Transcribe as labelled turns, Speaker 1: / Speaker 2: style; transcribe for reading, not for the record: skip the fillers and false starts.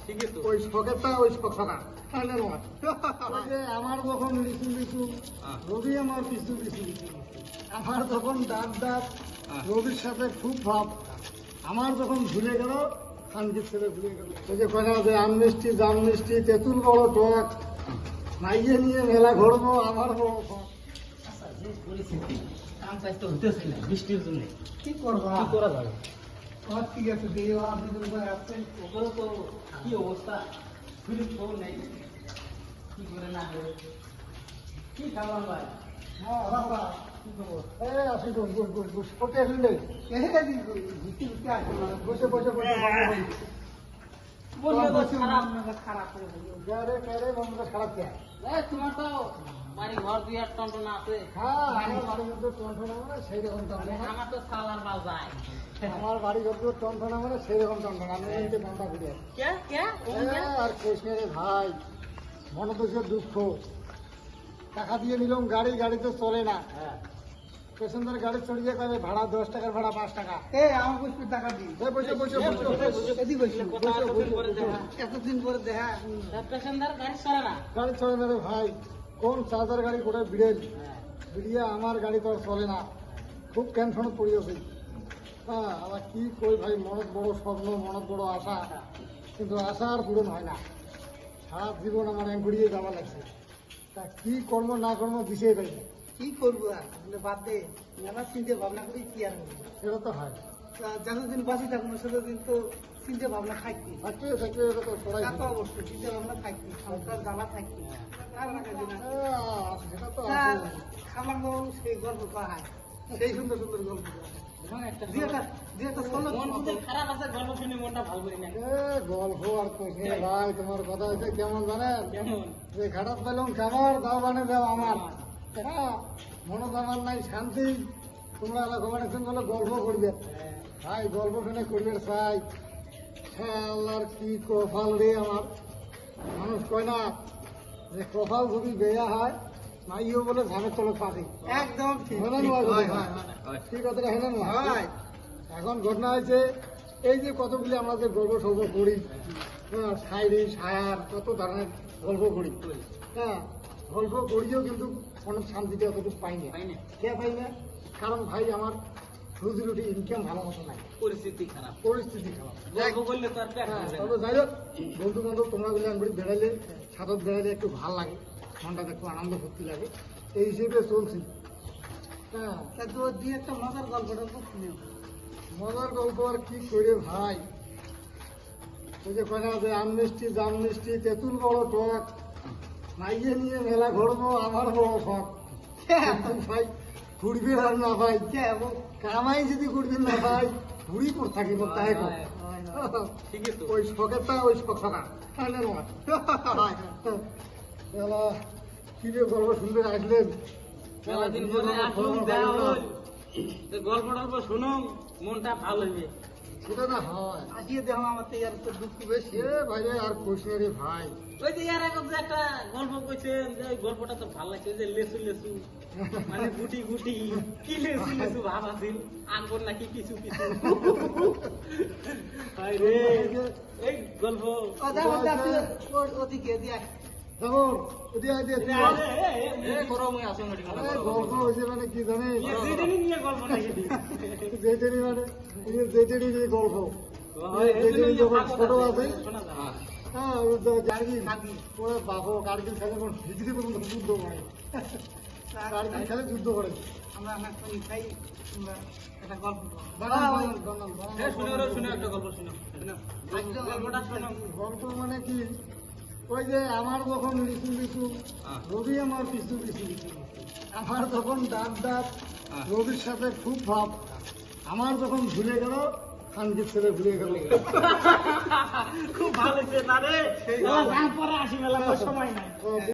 Speaker 1: ঠিকই তো।
Speaker 2: ওই শখেরটা ওই শখা ওই যে আমার যখন লিচু লিচু রবি আমার পিছু পিছু আমার যখন দাঁত দাঁত রবির সাথে খুব ভাব আমার যখন ভুলে গেল খানকির ছেলে ভুলে গেল। ওই যে কথা যে আম মিষ্টি জাম মিষ্টি তেঁতুল বড় টক মাইয়ে নিয়ে মেলা ঘুরবো আমার বড় শখ।
Speaker 1: আচ্ছা, যে পরিস্থিতি কাম কাজ তো হতেছে না বৃষ্টির জন্য,
Speaker 2: কি করবো
Speaker 1: কি করা যাবে?
Speaker 2: সব ঠিক আছে দিয়ে আপনি করে আসছেন
Speaker 1: ওগুলো তো কি অবস্থা, ফিরে ফোন নেই, কি করে না করে কি খাবার ভাই?
Speaker 2: হ্যাঁ বাবা কি খবর? আসি কোথায় আসলে বসে বসে বসে
Speaker 1: বললে তো খারাপ খারাপ করে বললো।
Speaker 2: যারে কারে বন্ধুটা খারাপ কে?
Speaker 1: তোমার তো বাড়ি ঘর দুই আর টন আছে।
Speaker 2: হ্যাঁ আমার বাড়ির মধ্যে টনটনা মানে সেই রকম টনটনা।
Speaker 1: আমার তো সালার বাল যায়।
Speaker 2: আমার বাড়ির মধ্যে টনটনা মানে সেই রকম টনটনা। আমি এমনিতে ঘন্টা ঘুরে
Speaker 1: কে কে
Speaker 2: আর কৃষ্ণের ভাই মনোদোষের দুঃখ টাকা দিয়ে নিলাম গাড়ি গাড়ি তো চলে না।
Speaker 1: হ্যাঁ
Speaker 2: প্যাসেঞ্জার গাড়ি চড়িয়ে করে ভাড়া 10 টাকার ভাড়া 5 টাকা। আমার বসে টাকা দিই বসে বসে এদিক বসে এতদিন পরে দেখা
Speaker 1: প্যাসেঞ্জার গাড়ি চলে না।
Speaker 2: গাড়ি চলে না রে ভাই। কোন চার্জার গাড়ি করে বিড়েল বিড়িয়ে আমার গাড়ি তো আর চলে না। খুব টেনশনে পড়িয়েছি। হ্যাঁ আবার কি কই ভাই মনত বড় স্বপ্ন মনত বড় আশা কিন্তু আশা আর পূরণ হয় না। সারা জীবন আমার ঘুরিয়ে যাওয়া লাগছে। তা কি কর্ম না কর্ম বিষয় পাই না।
Speaker 3: কি করবো আর বাদ দে আমার চিন্তা ভাবনা করি কি আর করবো?
Speaker 2: সেটা তো হয়
Speaker 3: যতদিন বাঁচি থাকবো সেতদিন তো চিন্তা ভাবনা থাকতি
Speaker 2: থাকতে থাকতে এটা তো সবাই
Speaker 3: তা তো অবশ্যই চিন্তা ভাবনা থাকতি সংসার জ্বালা থাকতি আর না কাজে না
Speaker 2: সেটা তো
Speaker 3: তা
Speaker 2: আছে।
Speaker 3: আমার বউ সেই গল্প পাহায় সেই সুন্দর সুন্দর গল্প
Speaker 1: তোমার একটা
Speaker 3: যে একটা ষোলো
Speaker 1: মন যদি খারাপ আছে গল্প শুনে মনটা ভালো করে নেয়।
Speaker 2: গল্প আর কইছে ভাই তোমার কথা হচ্ছে কেমন জানেন
Speaker 1: কেমন?
Speaker 2: যে খারাপ পেলাম খাবার দাও বানে দাও আমার হ্যাঁ মনে আমার নাই শান্তি তোমরা এলাকা বানিয়েছেন বলে গল্প করবে ভাই গল্প শুনে করবে চাই হ্যাঁ আল্লাহর কি কপাল রে আমার মানুষ কয় না যে কপাল যদি বেয়া হয় নাইও বলে ধানের তলে পাবে
Speaker 3: একদম ঠিক
Speaker 2: হেলেন ঠিক কথাটা হেলেন
Speaker 3: হয়
Speaker 2: এখন ঘটনা হয়েছে এই যে কতগুলি আমরা যে গল্প সল্প করি হ্যাঁ শায়রি শায়ার কত ধরনের গল্প করি হ্যাঁ গল্প করিও কিন্তু অনেক শান্তিতে অতটুকু পাই না
Speaker 1: পাই না।
Speaker 2: কে পাই না কারণ ভাই আমার রুজি রুটি ইনকাম ভালো মতো নাই
Speaker 1: পরিস্থিতি খারাপ,
Speaker 2: পরিস্থিতি খারাপ
Speaker 1: গল্প করলে তো আর পেট
Speaker 2: হ্যাঁ,
Speaker 1: ভরবে না।
Speaker 2: তবে যাই হোক বন্ধু বান্ধব তোমরা বলে আমি বেড়াইলে ছাদত বেড়াইলে একটু ভাল লাগে মনটাতে একটু আনন্দ ফুর্তি লাগে এই হিসেবে চলছি হ্যাঁ
Speaker 3: তা তোর দিয়ে একটা মজার গল্পটা খুব শুনে
Speaker 2: মজার গল্প আর কি করে ভাই ওই যে কথা যে আম মিষ্টি জাম মিষ্টি তেঁতুল বড় টক মাইয়ে নিয়ে মেলা ঘুরবো আমার বড় শখ ভাই ঘুরবি আর না ভাই কামাই যদি ঘুরবি না ভাই ঘুরি পর থাকিব তাই কর
Speaker 1: ঠিকই তো।
Speaker 2: ওই শখেরটা ওই শখা কি যে গল্প শুনতে আসলেন
Speaker 1: মেলাদিন পরে আসুন দেখা হল, তো গল্প টল্প শুনুন মনটা ভালো হইবে।
Speaker 2: সেটা না হয়
Speaker 3: আসিয়ে দেখো আমার তো আর তো দুঃখ বেশি
Speaker 2: এ ভাই আর কইস রে ভাই
Speaker 1: ওই যে ইয়ার আগে যে একটা গল্প কইছেন যে ওই গল্পটা তো ভালো লাগছে, ওই যে লেসু লেসু মানে গুটি গুটি কি লেসু লেসু ভাব আছিল আঙ্গুর নাকি কিছু কিছু হায় রে এই গল্প
Speaker 3: ওদিকে দিয়ে
Speaker 2: যেমন ওদিকে আইডিয়া
Speaker 1: গরম হয়ে আসে
Speaker 2: গল্প হয়েছে মানে কি জানেন
Speaker 1: নিয়ে গল্প নাকি
Speaker 2: যেটেরি মানে যেটেরি নিয়ে গল্প যেটেরি যখন ছোট আছে
Speaker 1: শোনা যায়।
Speaker 2: হ্যাঁ কার্গিল ওরা বাবু কার্গিল খেলে ডিগ্রি পর্যন্ত যুদ্ধ করে কার্গিল খেলে যুদ্ধ করে
Speaker 3: আমরা অনেক খাই আমরা একটা গল্প
Speaker 1: শুনে একটা গল্প শুনো গল্পটা শোনো।
Speaker 2: গল্প মানে কি ওই যে আমার যখন লিচু লিচু রবি আমার পিছু পিছু আমার যখন দাঁত দাঁত রবির সাথে খুব ভাব আমার যখন ভুলে গেল খানকির ছেলে ভুলে গেল
Speaker 1: খুব ভালো হয়েছে না রে, পরে আসি মেলা সময় নাই।